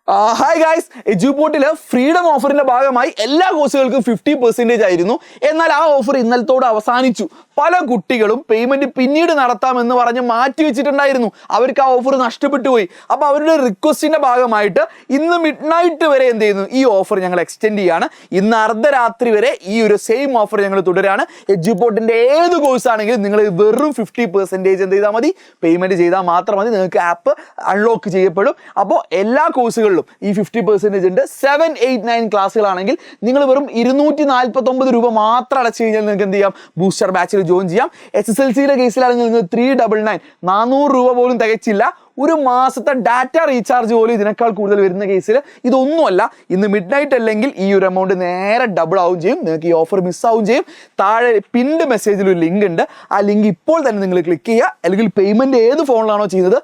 Hi guys, എജ്യൂപോർട്ടിൽ freedom ഓഫറിന്റെ ഭാഗമായി എല്ലാ കോഴ്സുകൾക്കും 50% ആയിരുന്നു. എന്നാൽ ആ ഓഫർ ഇന്നലത്തോടെ അവസാനിച്ചു. പല കുട്ടികളും പേയ്മെന്റ് പിന്നീട് നടത്താമെന്ന് പറഞ്ഞ് മാറ്റി വെച്ചിട്ടുണ്ടായിരുന്നു. അവർക്ക് ആ ഓഫർ നഷ്ടപ്പെട്ടു പോയി. അപ്പോൾ അവരുടെ റിക്വസ്റ്റിന്റെ ഭാഗമായിട്ട് ഇന്ന് മിഡ് നൈറ്റ് വരെ എന്ത് ചെയ്യുന്നു, ഈ ഓഫർ ഞങ്ങൾ എക്സ്റ്റെൻഡ് ചെയ്യാണ്. ഇന്ന് അർദ്ധരാത്രി വരെ ഈ ഒരു സെയിം ഓഫർ ഞങ്ങൾ തുടരാണ്. എജ്യൂപോർട്ടിന്റെ ഏത് കോഴ്സ് ആണെങ്കിലും നിങ്ങൾ വെറും 50% എന്ത് ചെയ്താൽ മതി, പേയ്മെന്റ് ചെയ്താൽ മാത്രം മതി, നിങ്ങൾക്ക് ആപ്പ് അൺലോക്ക് ചെയ്യപ്പെടും. അപ്പോൾ എല്ലാ കോഴ്സുകളിലും ഈ 50% ഉണ്ട്. 7, 8, 9 ക്ലാസ്സുകളാണെങ്കിൽ നിങ്ങൾ വെറും 249 രൂപ മാത്രം അടച്ചു കഴിഞ്ഞാൽ നിങ്ങൾക്ക് എന്ത് ചെയ്യാം, ബൂസ്റ്റർ ബാച്ചിൽ ജോയിൻ ചെയ്യാം. SSLCയുടെ കേസിലാണെങ്കിൽ നിങ്ങൾ 399 400 രൂപ പോലും തികച്ചില്ല. ഒരു മാസത്തെ ഡാറ്റ റീചാർജ് പോലും ഇതിനേക്കാൾ കൂടുതൽ വരുന്ന കേസിൽ ഇതൊന്നുമല്ല. ഇന്ന് മിഡ് നൈറ്റ് അല്ലെങ്കിൽ ഈ ഒരു എമൗണ്ട് നേരെ ഡബിൾ ആവും ചെയ്യും. നിങ്ങൾക്ക് ഈ ഓഫർ മിസ്സാവും ചെയ്യും. താഴെ പിൻഡ് മെസ്സേജിൽ ഒരു ലിങ്ക് ഉണ്ട്. ആ ലിങ്ക് ഇപ്പോൾ തന്നെ നിങ്ങൾ ക്ലിക്ക് ചെയ്യുക. അല്ലെങ്കിൽ പേയ്മെന്റ് ഏത് ഫോണിലാണോ ചെയ്യുന്നത്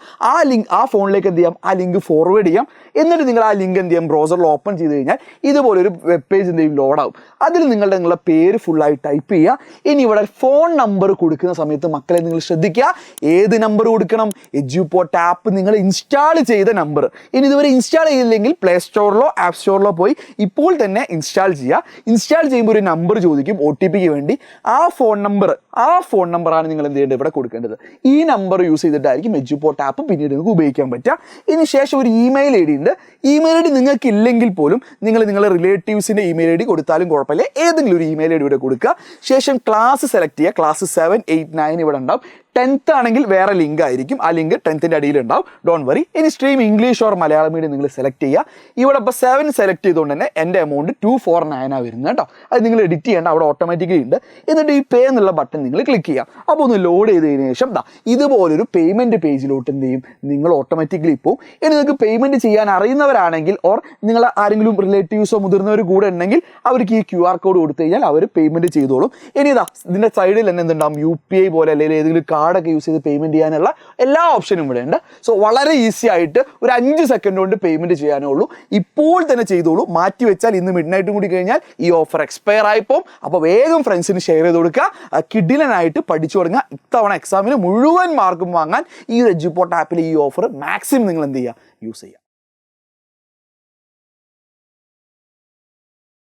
ആ ഫോണിലേക്ക് എന്ത് ചെയ്യാം, ആ ലിങ്ക് ഫോർവേഡ് ചെയ്യാം. എന്നിട്ട് നിങ്ങൾ ആ ലിങ്ക് എന്ത് ചെയ്യാം, ബ്രൗസറിൽ ഓപ്പൺ ചെയ്ത് കഴിഞ്ഞാൽ ഇതുപോലൊരു വെബ് പേജ് എന്ത് ചെയ്യും, ലോഡാവും. അതിൽ നിങ്ങളുടെ പേര് ഫുള്ളായി ടൈപ്പ് ചെയ്യുക. ഇനി ഇവിടെ ഫോൺ നമ്പർ കൊടുക്കുന്ന സമയത്ത് മക്കളെ നിങ്ങൾ ശ്രദ്ധിക്കുക, ഏത് നമ്പർ കൊടുക്കണം, എജ്യൂപോർട്ട് ആപ്പ് നിങ്ങൾ ഇൻസ്റ്റാൾ ചെയ്ത നമ്പർ. ഇനി ഇതുവരെ ഇൻസ്റ്റാൾ ചെയ്തില്ലെങ്കിൽ പ്ലേ സ്റ്റോറിലോ ആപ്പ് സ്റ്റോറിലോ പോയി ഇപ്പോൾ തന്നെ ഇൻസ്റ്റാൾ ചെയ്യുക. ഇൻസ്റ്റാൾ ചെയ്യുമ്പോൾ ഒരു നമ്പർ ചോദിക്കും OTP വേണ്ടി. ആ ഫോൺ നമ്പറാണ് നിങ്ങൾ എന്ത് ചെയ്യേണ്ടത്, ഇവിടെ കൊടുക്കേണ്ടത്. ഈ നമ്പർ യൂസ് ചെയ്തിട്ടായിരിക്കും എജ്യൂപോർട്ട് ആപ്പ് പിന്നീട് നിങ്ങൾക്ക് ഉപയോഗിക്കാൻ പറ്റുക. ഇനി ശേഷം ഒരു ഇമെയിൽ ID ഉണ്ട്. ഇമെയിൽ ID നിങ്ങൾക്ക് ഇല്ലെങ്കിൽ പോലും നിങ്ങൾ നിങ്ങളുടെ റിലേറ്റീവ്സിൻ്റെ ഇമെയിൽ ID കൊടുത്താലും കുഴപ്പമില്ല. ഏതെങ്കിലും ഒരു ഇമെയിൽ ID ഇവിടെ കൊടുക്കുക. ശേഷം ക്ലാസ് സെലക്ട് ചെയ്യുക. ക്ലാസ് 7, 8, 9 ഇവിടെ ഉണ്ടാവും. 10th ആണെങ്കിൽ വേറെ ലിങ്ക് ആയിരിക്കും. ആ ലിങ്ക് 10th അടിയിൽ ഉണ്ടാവും. Don't worry. ഇനി stream English or Malayalam medium നിങ്ങൾ സെലക്ട് ചെയ്യുക. ഇവിടെ ഇപ്പോൾ 7 സെലക്ട് ചെയ്തുകൊണ്ട് തന്നെ എൻ്റെ എമൗണ്ട് 249 വരുന്നത് കേട്ടോ. അത് നിങ്ങൾ എഡിറ്റ് ചെയ്യേണ്ട, അവിടെ ഓട്ടോമാറ്റിക്കലി ഉണ്ട്. എന്നിട്ട് ഈ പേ എന്നുള്ള ബട്ടൺ നിങ്ങൾ ക്ലിക്ക് ചെയ്യുക. അപ്പോൾ ഒന്ന് ലോഡ് ചെയ്തതിന് ശേഷം ഇതുപോലൊരു പേയ്മെൻറ്റ് പേജിലോട്ട് എന്ത് ചെയ്യും, നിങ്ങൾ ഓട്ടോമാറ്റിക്കലി പോകും. ഇനി നിങ്ങൾക്ക് പേയ്മെൻറ്റ് ചെയ്യാൻ അറിയുന്നവരാണെങ്കിൽ ഓർ നിങ്ങൾ ആരെങ്കിലും റിലേറ്റീവ്സോ മുതിർന്നവർ കൂടെ ഉണ്ടെങ്കിൽ അവർക്ക് ഈ QR കോഡ് കൊടുത്തു കഴിഞ്ഞാൽ അവർ പേയ്മെൻറ്റ് ചെയ്തോളും. ഇനി ഇതിൻ്റെ സൈഡിൽ തന്നെ എന്തുണ്ടാവും, UPI പോലെ അല്ലെങ്കിൽ ഏതെങ്കിലും കാർഡൊക്കെ യൂസ് ചെയ്ത് പേയ്മെന്റ് ചെയ്യാനുള്ള എല്ലാ ഓപ്ഷനും ഇവിടെ ഉണ്ട്. സോ വളരെ ഈസി ആയിട്ട് ഒരു 5 സെക്കൻഡ് കൊണ്ട് പേയ്മെന്റ് ചെയ്യാനേ ഉള്ളൂ. ഇപ്പോൾ തന്നെ ചെയ്തോളൂ. മാറ്റി വെച്ചാൽ ഇന്ന് മിഡ് നൈറ്റും കൂടി കഴിഞ്ഞാൽ ഈ ഓഫർ എക്സ്പയർ ആയിപ്പോവും. അപ്പോൾ വേഗം ഫ്രണ്ട്സിന് ഷെയർ ചെയ്ത് കൊടുക്കുക. കിഡിലനായിട്ട് പഠിച്ചു തുടങ്ങുക. ഇത്തവണ എക്സാമിന് മുഴുവൻ മാർക്കും വാങ്ങാൻ ഈ എജ്യൂപോർട്ട് ആപ്പിലെ ഈ ഓഫർ മാക്സിമം നിങ്ങൾ എന്ത് ചെയ്യുക, യൂസ് ചെയ്യുക.